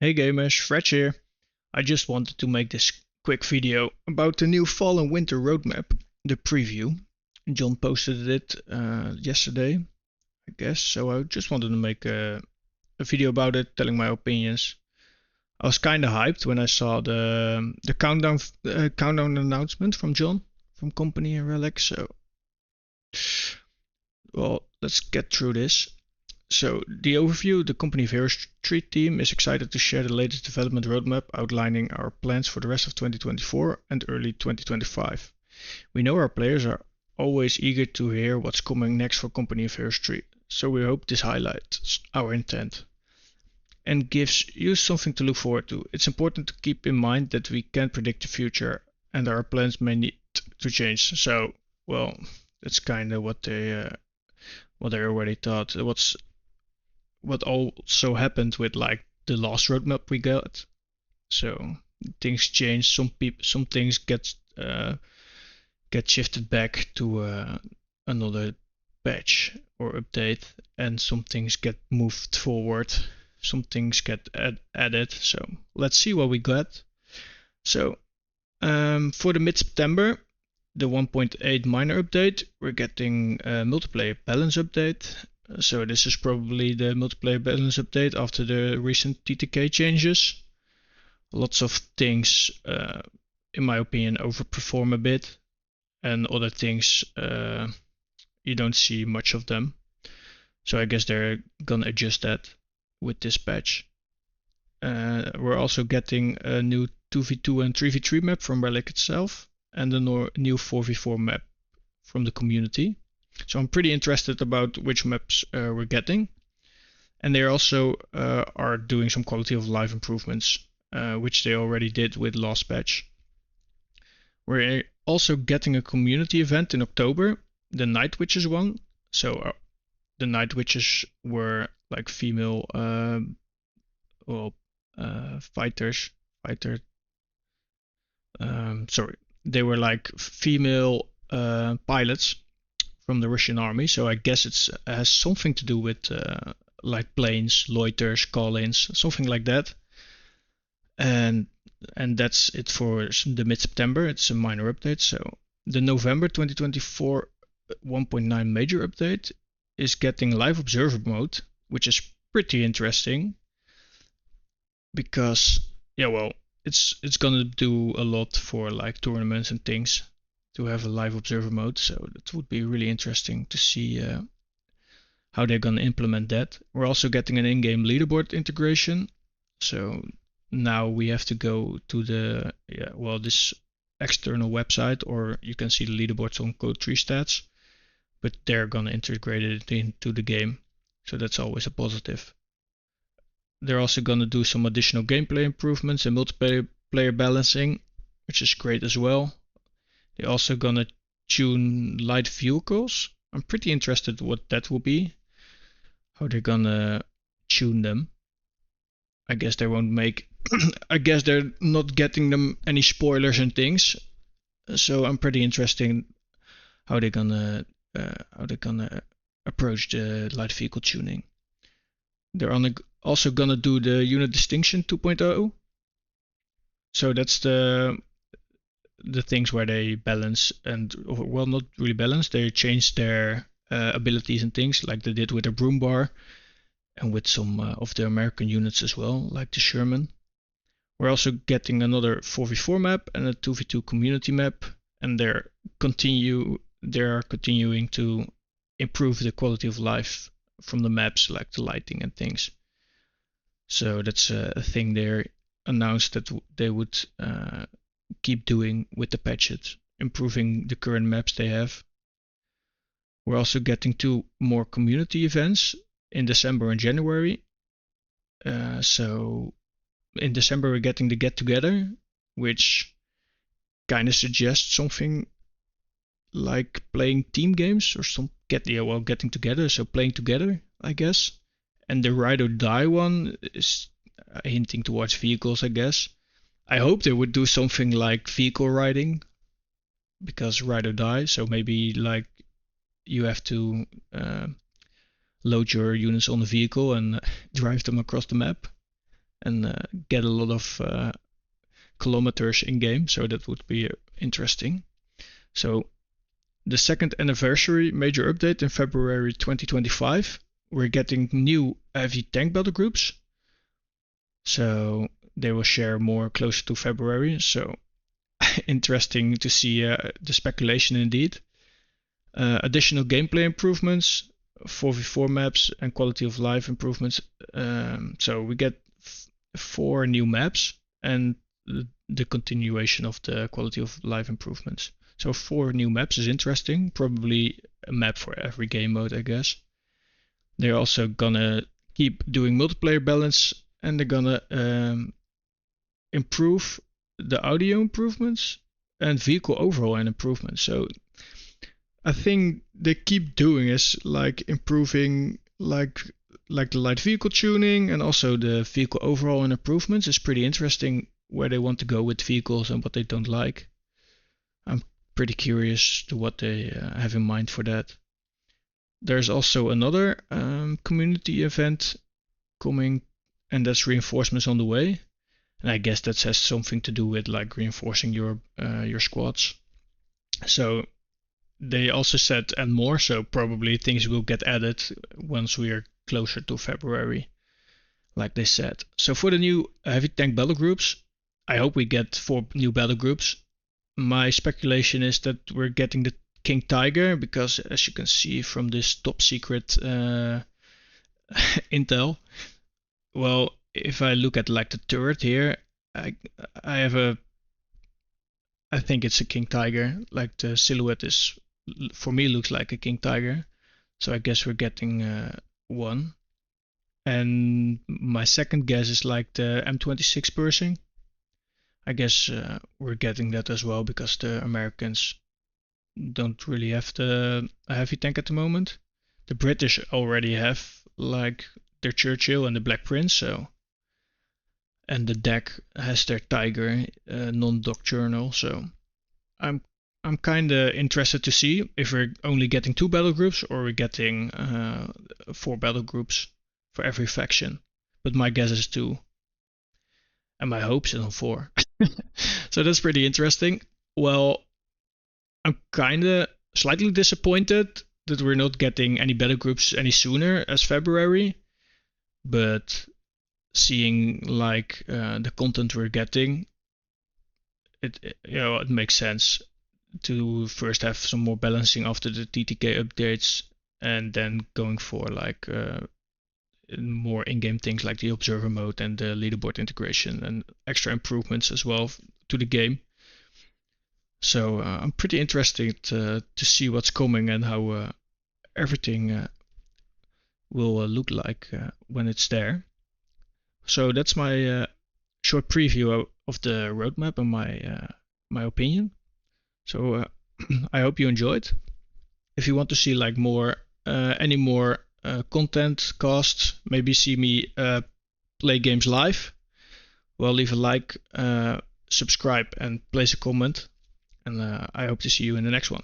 Hey gamers, Fred here. I just wanted to make this quick video about the new fall and winter roadmap, the preview. John posted it yesterday, I guess, so I just wanted to make a video about it, telling my opinions. I was kind of hyped when I saw the countdown announcement from John from company and Relic. So, well, let's get through this. So, the overview: the company CoH3 team is excited to share the latest development roadmap outlining our plans for the rest of 2024 and early 2025. We know our players are always eager to hear what's coming next for company CoH3, so we hope this highlights our intent and gives you something to look forward to. It's important to keep in mind that we can't predict the future and our plans may need to change. So, well, that's kind of what they already thought. What also happened with like the last roadmap we got. So things change. Some things get shifted back to another patch or update, and some things get moved forward. Some things get added. So let's see what we got. So for the mid-September, the 1.8 minor update, we're getting a multiplayer balance update. So this is probably the multiplayer balance update after the recent TTK changes. Lots of things, in my opinion, overperform a bit, and other things you don't see much of them. So I guess they're gonna adjust that with this patch. We're also getting a new 2v2 and 3v3 map from Relic itself, and a new 4v4 map from the community. So I'm pretty interested about which maps we're getting. And they also are doing some quality of life improvements, which they already did with last patch. We're also getting a community event in October, the Night Witches one. So the Night Witches were like female fighters. They were like female pilots from the Russian army. So I guess it has something to do with like planes, loiters, call-ins, something like that. And that's it for the mid-September. It's a minor update. So the November 2024 1.9 major update is getting live observer mode, which is pretty interesting because it's gonna do a lot for like tournaments and things to have a live observer mode. So that would be really interesting to see how they're gonna implement that. We're also getting an in-game leaderboard integration. So now we have to go to this external website, or you can see the leaderboards on CoH3 stats, but they're gonna integrate it into the game. So that's always a positive. They're also gonna do some additional gameplay improvements and multiplayer balancing, which is great as well. They're also gonna tune light vehicles. I'm pretty interested what that will be, how they're gonna tune them. I guess they won't make. I guess they're not getting them any spoilers and things. So I'm pretty interested how they're gonna approach the light vehicle tuning. They're also gonna do the unit distinction 2.0. So that's the things where they balance and, well, not really balance. They change their abilities and things like they did with the broom bar and with some of the American units as well, like the Sherman. We're also getting another 4v4 map and a 2v2 community map, and they're continuing to improve the quality of life from the maps, like the lighting and things. So that's a thing they announced that they would keep doing with the patches, improving the current maps they have. We're also getting 2 more community events in December and January. So in December we're getting the Get Together, which kind of suggests something like playing team games or getting together, so playing together, I guess. And the Ride or Die one is hinting towards vehicles, I guess. I hope they would do something like vehicle riding, because Ride or Die. So maybe like you have to load your units on the vehicle and drive them across the map. and get a lot of kilometers in game. So that would be interesting. So the second anniversary major update in February 2025, we're getting new heavy tank battle groups. So they will share more closer to February. So interesting to see the speculation indeed. Additional gameplay improvements, 4v4 maps, and quality of life improvements. So we get 4 new maps and the continuation of the quality of life improvements. So 4 new maps is interesting. Probably a map for every game mode, I guess. They're also gonna keep doing multiplayer balance, and they're gonna improve the audio improvements and vehicle overhaul and improvements. So I think they keep doing is like improving like the light vehicle tuning, and also the vehicle overhaul and improvements is pretty interesting where they want to go with vehicles and what they don't like. I'm pretty curious to what they have in mind for that. There's also another community event coming, and that's reinforcements on the way. And I guess that has something to do with like reinforcing your squads. So they also said and more, so probably things will get added once we are closer to February, like they said. So for the new heavy tank battle groups, I hope we get 4 new battle groups. My speculation is that we're getting the King Tiger, because as you can see from this top secret intel, well, if I look at like the turret here, I think it's a King Tiger. Like the silhouette is, for me, looks like a King Tiger. So I guess we're getting one. And my second guess is like the M26 Pershing. I guess we're getting that as well, because the Americans don't really have a heavy tank at the moment. The British already have like their Churchill and the Black Prince, so, and the deck has their Tiger non-doctrinal. So I'm kind of interested to see if we're only getting 2 battle groups or we're getting 4 battle groups for every faction. But my guess is 2, and my hopes is on 4. So that's pretty interesting. Well, I'm kind of slightly disappointed that we're not getting any battle groups any sooner as February, but seeing like the content we're getting, it makes sense to first have some more balancing after the TTK updates, and then going for like more in-game things like the observer mode and the leaderboard integration and extra improvements as well to the game. So I'm pretty interested to see what's coming and how everything will look like when it's there. So that's my short preview of the roadmap and my opinion. So I hope you enjoyed. If you want to see like more any more content casts, maybe see me play games live, well, leave a like, subscribe, and place a comment. And I hope to see you in the next one.